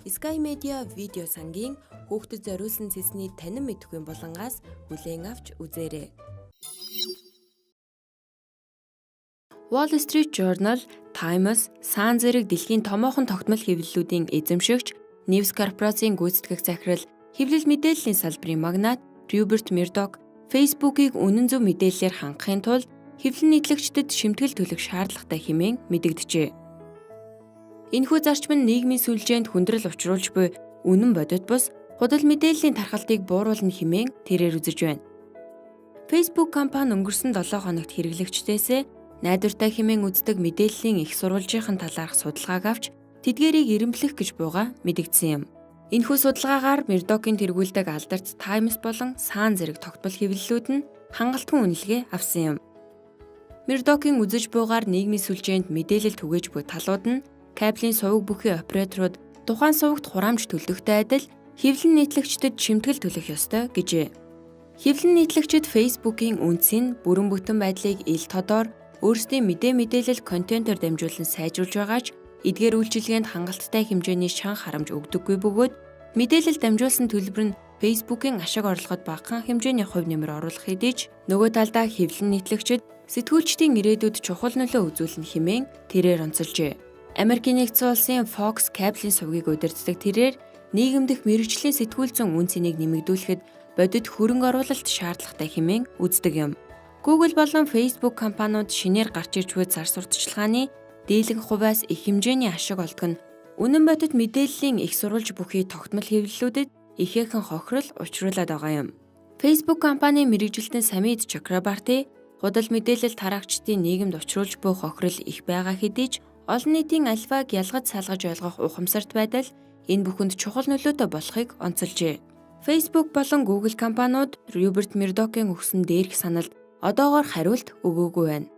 Sky Media видео сангийн хүүхдэд зориулсан цэсний танин мэдхгүй булангаас хүлээн авч үзээрэй. Wall Street Journal, Times, Sun зэрэг дэлхийн томоохон тогтмол хэвлэлүүдийн эзэмшигч, News корпорацийн гүйцэтгэх захирал, хэвлэл мэдээллийн салбарын магнат Rupert Murdoch Facebook-ийг үнэн зөв мэдээллээр хангахын тулд хэвлэл нийтлэгчдэд шимтгэл төлөх шаардлагатай хэмээн мэдэгджээ. Энэхүү зарчим нь нийгмийн сүлжээнд хүндрэл учруулж буй үнэн бодит бус худал мэдээллийн тархалтыг бууруулна хэмээн тэрээр үзэж байна. Facebook компани өнгөрсөн 7 хоногт хэрэглэгчдээсээ найдвартай хэмээн үздэг мэдээллийн их сурвалжийн талаарх судалгааг авч тэдгээрийг ирэмблэх гэж буйгаа мэдэгдсэн юм. Энэхүү судалгаагаар Murdoch-ийн тэргүүлдэг алдарт Times болон Sun зэрэг тогтмол хэвлэлүүд нь хангалтгүй үнэлгээ авсан юм. Murdoch-ийн үзэж буйгаар нийгмийн сүлжээнд мэдээлэл түгээж буй талууд нь кабелийн суваг бүхий операторууд тухайн сувагт хураамж төлдөгтэй адил хэвлэл нийтлэгчдэд шимтгэл төлөх ёстой гэжээ. Хэвлэл нийтлэгчид Facebook-ийн үндсийн бүрэн бүтэн байдлыг ил тодор өөрсдийн мэдээлэл контентоор дамжуулан сайжруулж байгаа ч эдгээр үйлчилгээнд хангалттай хэмжээний шан харамж өгдөггүй бөгөөд мэдээлэл дамжуулсан төлбөр нь Facebook-ийн ашиг орлогод багахан хэмжээний хувь нэмэр оруулах хэдий ч нөгөө талдаа хэвлэл нийтлэгчид сэтгүүлчдийн ирээдүйд чухал нөлөө үзүүлнэ хэмээн тэрээр онцолжээ. Америкийн нэгдсэн улсын Fox кабелийн сувгийг удирддаг тэрээр нийгэмдэх мэргэжлийн сэтгүүл зүйн үн цэнийг нэмэгдүүлэхэд бодит хөрөнгө оруулалт шаардлагатай хэмээн үздэг юм. Google болон Facebook компаниуд шинээр гарч ирж буй зар сурталчилгааны дийлэнх хувиас их хэмжээний ашиг олдог нь үнэн бодит мэдээллийн их сурвалж бүхий тогтмол хэвлэлүүдэд ихээхэн хохирол учруулад байгаа юм. Facebook компани мэргэжилтэн Самид Чакрабарти худал мэдээлэл тараагчдын нийгэмд учруулж буй хохирол их байгаа хэдий ч олон нийтийн альваг ялгаж салгаж ойлгох ухамсарт байдал энэ бүхэнд чухал нөлөөтэй болохыг онцолжээ. Facebook болон Google компаниуд Rupert Murdoch-ийн өгсөн дээрх саналд одоогоор хариулт өгөөгүй байна.